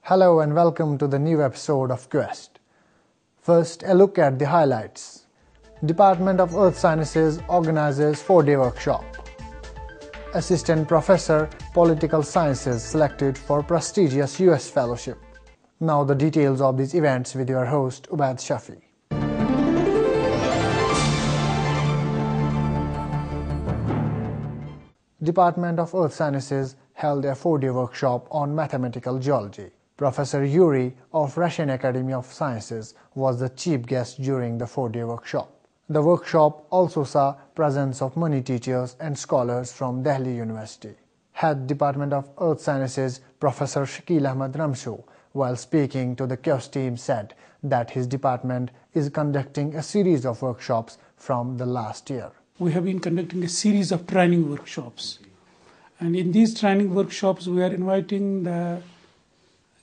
Hello and welcome to the new episode of Quest. First, a look at the highlights. Department of Earth Sciences organizes 4-day workshop. Assistant Professor, Political Sciences selected for prestigious US Fellowship. Now the details of these events with your host Ubaid Shafi. Department of Earth Sciences held a 4-day workshop on mathematical geology. Professor Yuri of Russian Academy of Sciences was the chief guest during the 4-day workshop. The workshop also saw presence of many teachers and scholars from Delhi University. Head Department of Earth Sciences Professor Shakil Ahmad Ramsho, while speaking to the Quest team, said that his department is conducting a series of workshops from the last year. We have been conducting a series of training workshops, and in these training workshops we are inviting the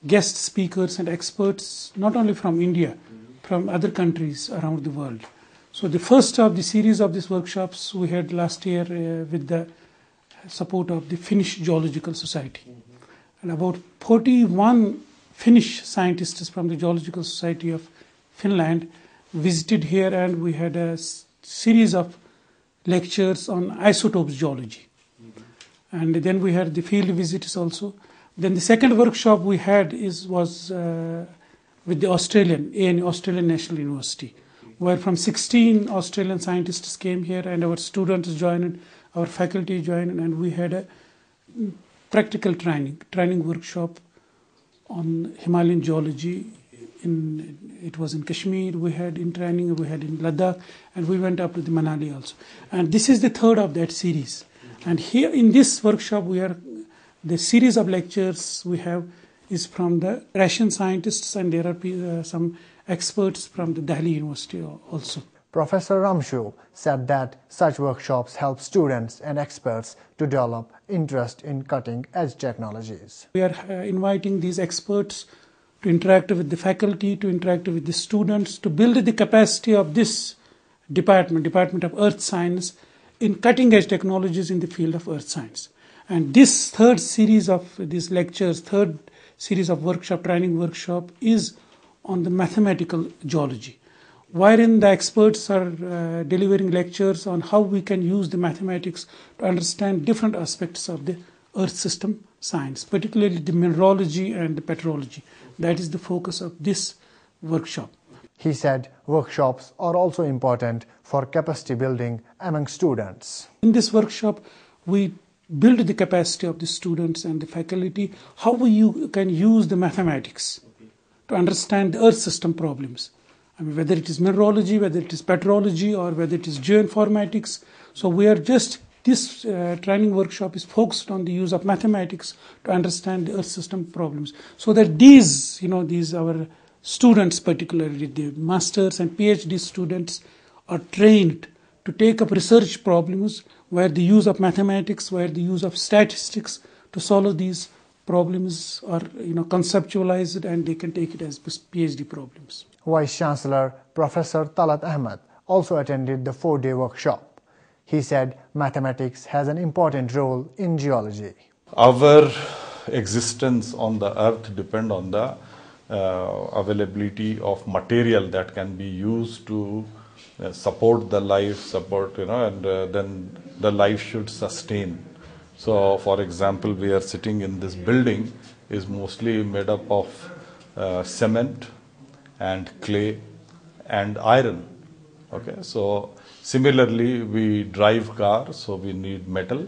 guest speakers and experts not only from India, from other countries around the world. So the first of the series of these workshops we had last year with the support of the Finnish Geological Society. And about 41 Finnish scientists from the Geological Society of Finland visited here, and we had a series of lectures on isotopes geology. And then we had the field visits also. Then the second workshop we had was with the Australian National University, where from 16 Australian scientists came here, and our students joined, our faculty joined, and we had a practical training workshop on Himalayan geology. It was in Kashmir, we had in training, we had in Ladakh, and we went up to the Manali also. And this is the third of that series. And here in this workshop the series of lectures we have is from the Russian scientists, and there are some experts from the Delhi University also. Professor Ramsho said that such workshops help students and experts to develop interest in cutting-edge technologies. We are inviting these experts to interact with the faculty, to interact with the students, to build the capacity of this Department of Earth Science in cutting-edge technologies in the field of earth science. And this third series of these lectures, third series of training workshop is on the mathematical geology, wherein the experts are delivering lectures on how we can use the mathematics to understand different aspects of the earth system science, particularly the mineralogy and the petrology. That is the focus of this workshop. He said workshops are also important for capacity building among students. In this workshop, we build the capacity of the students and the faculty, how you can use the mathematics to understand the earth system problems. I mean, whether it is mineralogy, whether it is petrology, or whether it is geoinformatics. So this training workshop is focused on the use of mathematics to understand the earth system problems. So that these our students, particularly the masters and PhD students, are trained to take up research problems where the use of mathematics, where the use of statistics to solve these problems are conceptualized, and they can take it as PhD problems. Vice Chancellor Professor Talat Ahmed also attended the 4-day workshop. He said mathematics has an important role in geology. Our existence on the earth depends on the availability of material that can be used to support the life, and then the life should sustain. So, for example, we are sitting in this building is mostly made up of cement and clay and iron. Okay, so similarly, we drive cars, so we need metal.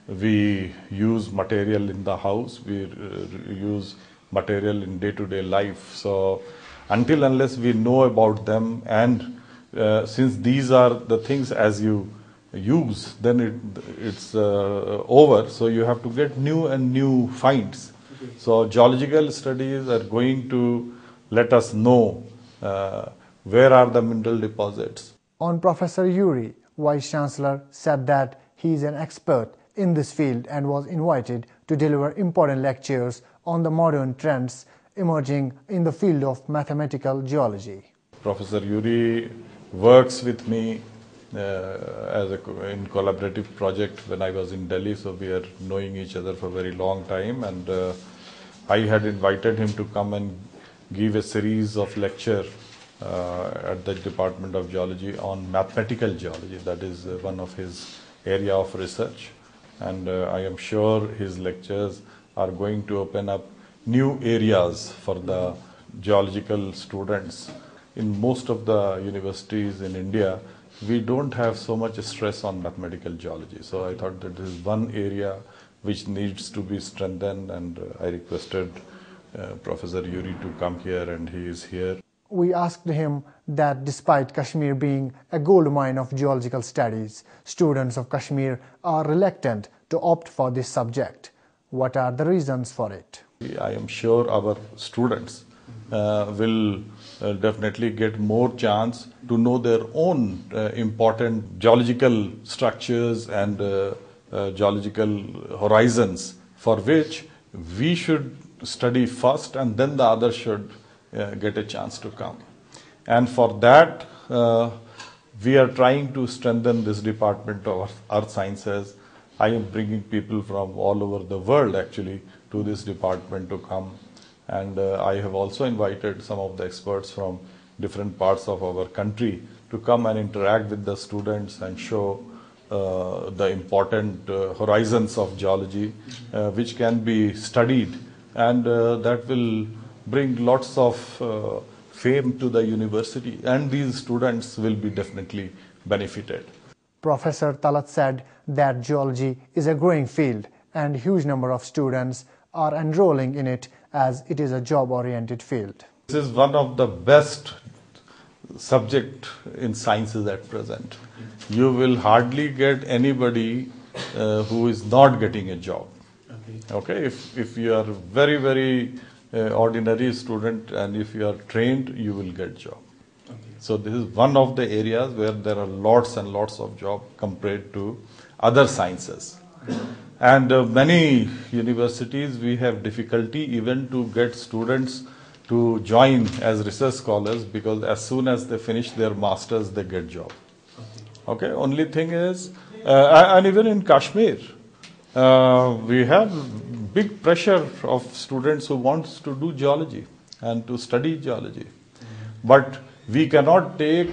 We use material in the house. We use material in day-to-day life. So until unless we know about them, and since these are the things as you use, then it's over. So you have to get new and new finds. So geological studies are going to let us know where are the mineral deposits. On Professor Yuri, Vice Chancellor said that he is an expert in this field and was invited to deliver important lectures on the modern trends emerging in the field of mathematical geology. Professor Yuri works with me in collaborative project when I was in Delhi, so we are knowing each other for a very long time, and I had invited him to come and give a series of lecture at the Department of Geology on mathematical geology. That is one of his area of research, and I am sure his lectures are going to open up new areas for the geological students. In most of the universities in India, we don't have so much stress on mathematical geology. So I thought that this is one area which needs to be strengthened, and I requested Professor Yuri to come here, and he is here. We asked him that despite Kashmir being a gold mine of geological studies, students of Kashmir are reluctant to opt for this subject. What are the reasons for it? I am sure our students will definitely get more chance to know their own important geological structures and geological horizons, for which we should study first, and then the others should get a chance to come. And for that, we are trying to strengthen this department of earth sciences. I am bringing people from all over the world actually to this department to come, and I have also invited some of the experts from different parts of our country to come and interact with the students and show the important horizons of geology which can be studied, and that will bring lots of fame to the university, and these students will be definitely benefited. Professor Talat said that geology is a growing field and a huge number of students are enrolling in it as it is a job-oriented field. This is one of the best subject in sciences at present. You will hardly get anybody who is not getting a job. Okay, if you are very ordinary student, and if you are trained, you will get job. So this is one of the areas where there are lots and lots of job compared to other sciences. And many universities, we have difficulty even to get students to join as research scholars, because as soon as they finish their masters, they get job. Okay, only thing is, and even in Kashmir, we have big pressure of students who wants to do geology and to study geology. But we cannot take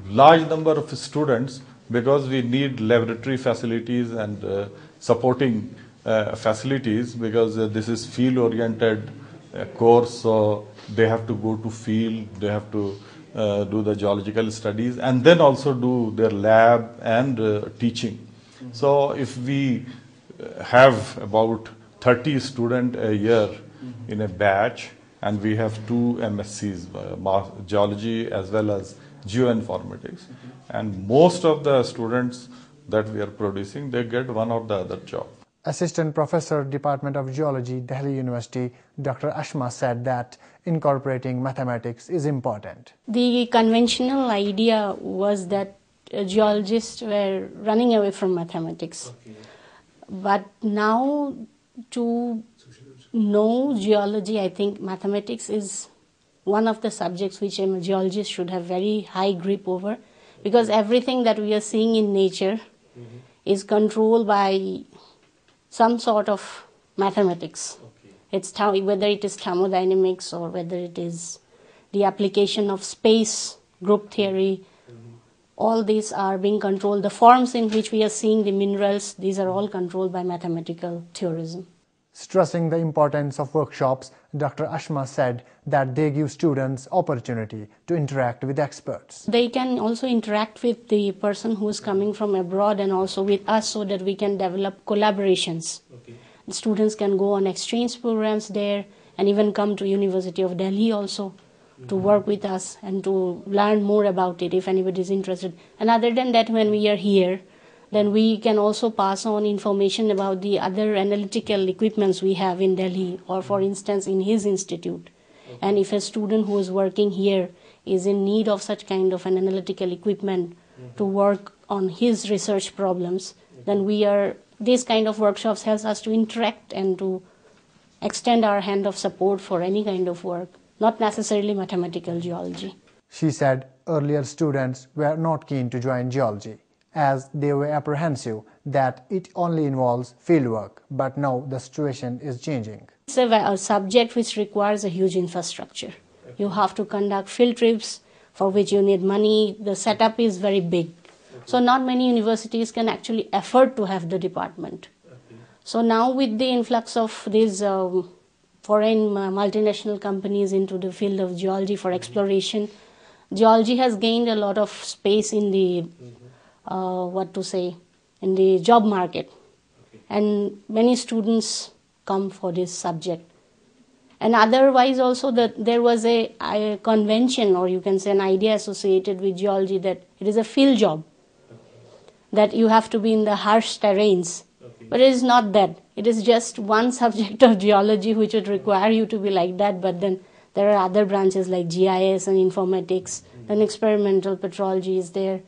large number of students because we need laboratory facilities and supporting facilities, because this is field-oriented course, so they have to go to field, they have to do the geological studies, and then also do their lab and teaching. So if we have about 30 students a year in a batch, and we have 2 MSCs, geology as well as geoinformatics, and most of the students that we are producing, they get one or the other job. Assistant Professor, Department of Geology, Delhi University, Dr. Ashma said that incorporating mathematics is important. The conventional idea was that geologists were running away from mathematics. But now, to know geology, I think mathematics is one of the subjects which a geologist should have very high grip over, because everything that we are seeing in nature is controlled by some sort of mathematics. It's whether it is thermodynamics or whether it is the application of space, group theory, all these are being controlled. The forms in which we are seeing the minerals, these are all controlled by mathematical theorism. Stressing the importance of workshops, Dr. Ashma said that they give students opportunity to interact with experts. They can also interact with the person who is coming from abroad and also with us so that we can develop collaborations. Okay. The students can go on exchange programs there and even come to University of Delhi also to work with us and to learn more about it if anybody is interested. And other than that, when we are here, then we can also pass on information about the other analytical equipments we have in Delhi or, for instance, in his institute. Okay. And if a student who is working here is in need of such kind of an analytical equipment to work on his research problems, then these kind of workshops helps us to interact and to extend our hand of support for any kind of work, not necessarily mathematical geology. She said earlier students were not keen to join geology, as they were apprehensive that it only involves fieldwork, but now the situation is changing. It's a subject which requires a huge infrastructure. You have to conduct field trips for which you need money. The setup is very big. So not many universities can actually afford to have the department. So now with the influx of these foreign multinational companies into the field of geology for exploration, geology has gained a lot of space in the in the job market. Okay. And many students come for this subject. And otherwise also there was a convention, or you can say an idea associated with geology, that it is a field job, that you have to be in the harsh terrains. Okay. But it is not that. It is just one subject of geology which would require you to be like that, but then there are other branches like GIS and informatics, then experimental petrology is there.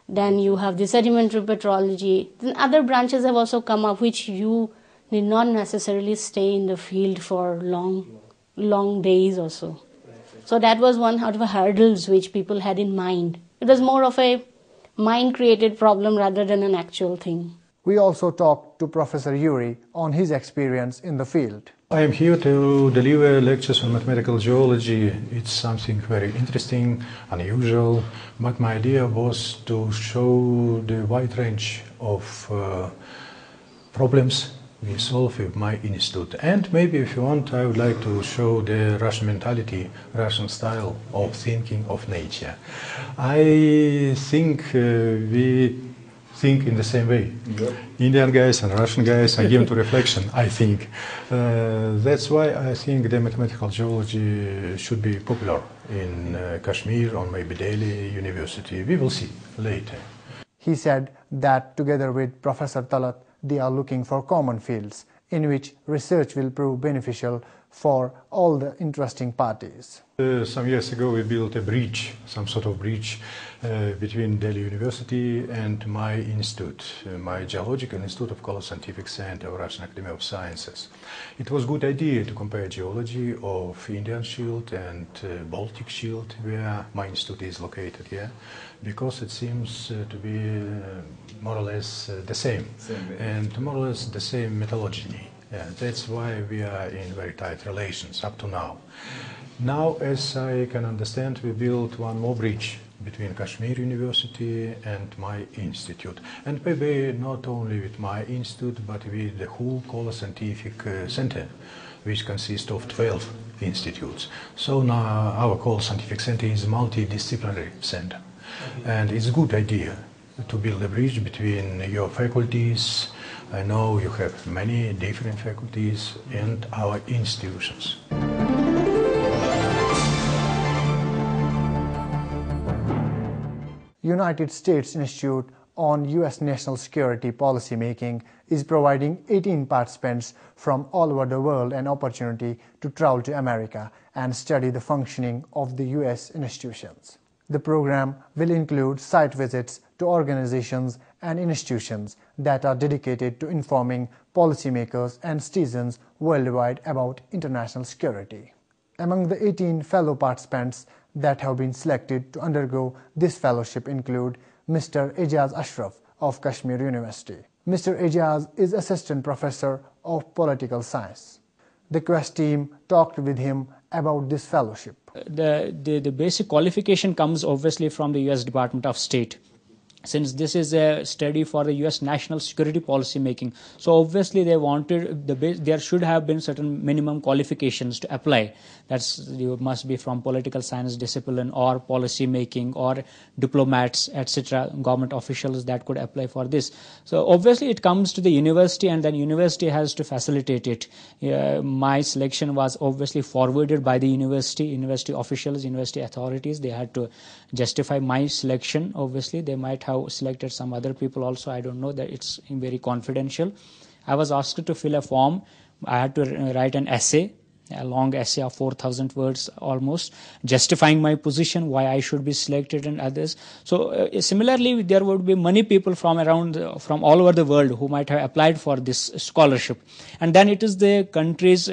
Then you have the sedimentary petrology. Then other branches have also come up which you need not necessarily stay in the field for long days or so. So that was one out of the hurdles which people had in mind. It was more of a mind-created problem rather than an actual thing. We also talked to Professor Yuri on his experience in the field. I am here to deliver lectures on mathematical geology. It's something very interesting, unusual, but my idea was to show the wide range of problems we solve with my institute. And maybe if you want, I would like to show the Russian mentality, Russian style of thinking of nature. I think we think in the same way. Yep. Indian guys and Russian guys are given to reflection, I think. That's why I think the mathematical geology should be popular in Kashmir or maybe Delhi University. We will see later. He said that together with Professor Talat, they are looking for common fields in which research will prove beneficial for all the interesting parties. Some years ago we built a bridge, some sort of bridge between Delhi University and my institute, my Geological Institute of Color Scientific Center of Russian Academy of Sciences. It was a good idea to compare geology of Indian Shield and Baltic Shield, where my institute is located here, because it seems to be more or less the same and more or less the same methodology. Yeah, that's why we are in very tight relations up to now. Now, as I can understand, we built one more bridge between Kashmir University and my institute. And maybe not only with my institute, but with the whole Color Scientific Center, which consists of 12 institutes. So now our Color Scientific Center is a multidisciplinary center. And it's a good idea to build a bridge between your faculties. I know you have many different faculties and our institutions. United States Institute on U.S. National Security Policy Making is providing 18 participants from all over the world an opportunity to travel to America and study the functioning of the U.S. institutions. The program will include site visits to organizations and institutions that are dedicated to informing policymakers and citizens worldwide about international security. Among the 18 fellow participants that have been selected to undergo this fellowship include Mr. Ejaz Ashraf of Kashmir University. Mr. Ejaz is Assistant Professor of Political Science. The Quest team talked with him about this fellowship. The basic qualification comes obviously from the US Department of State. since this is a study for the US national security policy making. So obviously they wanted there should have been certain minimum qualifications to apply. That's, you must be from political science discipline or policy making or diplomats, etc., government officials that could apply for this. So obviously it comes to the university, and then university has to facilitate it. My selection was obviously forwarded by the university officials, university authorities. They had to justify my selection. Obviously they might have selected some other people also, I don't know, that it's very confidential. I was asked to fill a form. I had to write an essay, a long essay of 4,000 words almost, justifying my position, why I should be selected and others. So similarly, there would be many people from all over the world who might have applied for this scholarship. And then it is the country's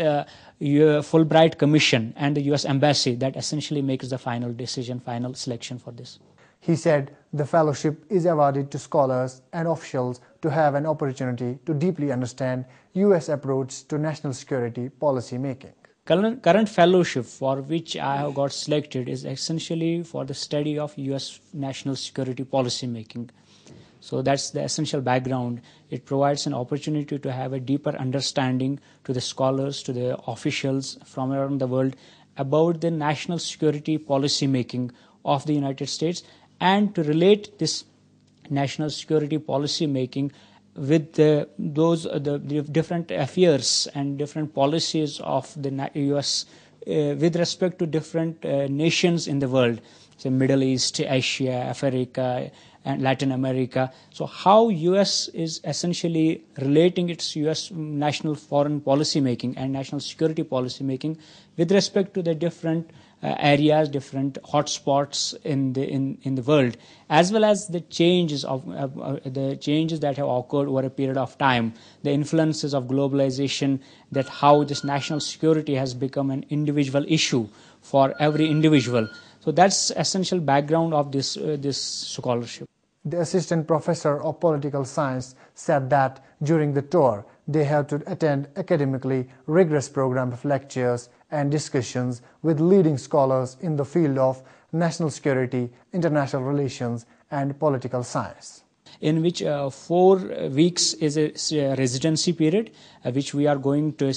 Fulbright Commission and the US Embassy that essentially makes the final decision, final selection for this. He said the fellowship is awarded to scholars and officials to have an opportunity to deeply understand US approach to national security policy making. Current fellowship for which I have got selected is essentially for the study of US national security policy making. So that's the essential background. It provides an opportunity to have a deeper understanding to the scholars, to the officials from around the world about the national security policy making of the United States, and to relate this national security policy making with the different affairs and different policies of the US with respect to different nations in the world, say Middle East, Asia, Africa, and Latin America. So how US is essentially relating its US national foreign policy making and national security policy making with respect to the different areas, different hotspots in the world, as well as the changes that have occurred over a period of time, the influences of globalization, that how this national security has become an individual issue for every individual. So that's essential background of this scholarship. The assistant professor of political science said that during the tour they have to attend academically rigorous program of lectures and discussions with leading scholars in the field of national security, international relations, and political science. In which 4 weeks is a residency period, which we are going to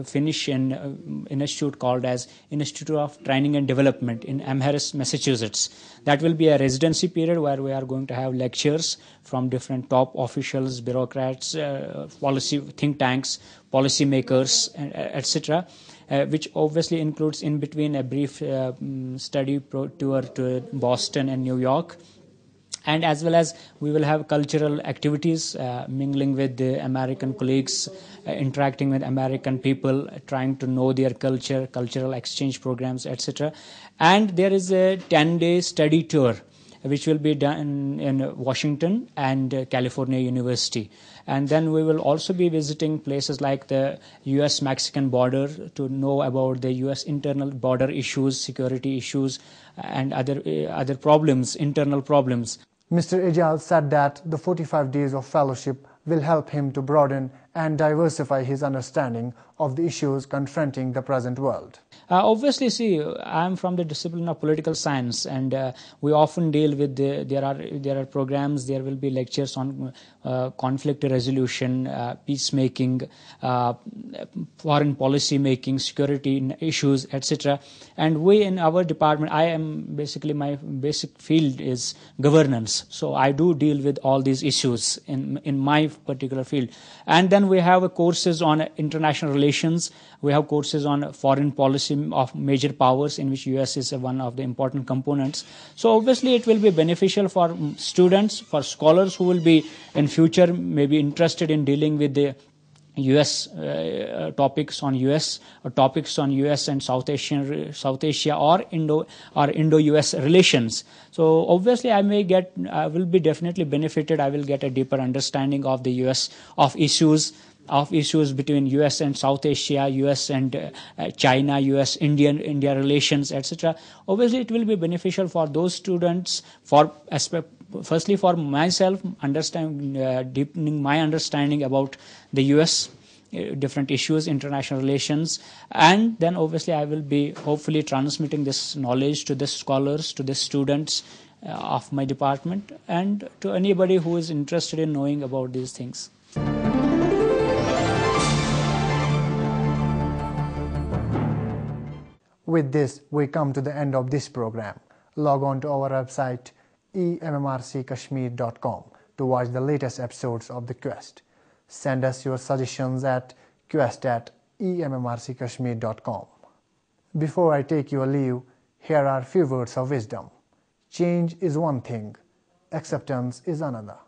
finish in an institute called as Institute of Training and Development in Amherst, Massachusetts. That will be a residency period where we are going to have lectures from different top officials, bureaucrats, policy think tanks, policy makers, etc., which obviously includes in between a brief study tour to Boston and New York. And as well as we will have cultural activities, mingling with the American colleagues, interacting with American people, trying to know their culture, cultural exchange programs, etc. And there is a 10-day study tour which will be done in Washington and California University. And then we will also be visiting places like the US-Mexican border to know about the US internal border issues, security issues, and other problems, internal problems. Mr. Ejal said that the 45 days of fellowship will help him to broaden and diversify his understanding of the issues confronting the present world. Obviously, see, I'm from the discipline of political science, and we often deal with there are programs. There will be lectures on conflict resolution, peacemaking, foreign policy making, security issues, etc. And we in our department, my basic field is governance. So I do deal with all these issues in my particular field. And then we have courses on international relations. We have courses on foreign policy of major powers, in which US is one of the important components. So obviously it will be beneficial for students, for scholars who will be in future maybe interested in dealing with the US topics on US or topics on US and South Asia or Indo-US relations. So obviously I will be definitely benefited. I will get a deeper understanding of the US, of issues between US and South Asia, US and China, US India relations, etc. Obviously it will be beneficial for those students, firstly for myself, deepening my understanding about the US, different issues, international relations, and then obviously I will be hopefully transmitting this knowledge to the scholars, to the students, of my department, and to anybody who is interested in knowing about these things. With this, we come to the end of this program. Log on to our website emmrckashmir.com to watch the latest episodes of The Quest. Send us your suggestions at quest@emmrckashmir.com. Before I take your leave, here are few words of wisdom. Change is one thing, acceptance is another.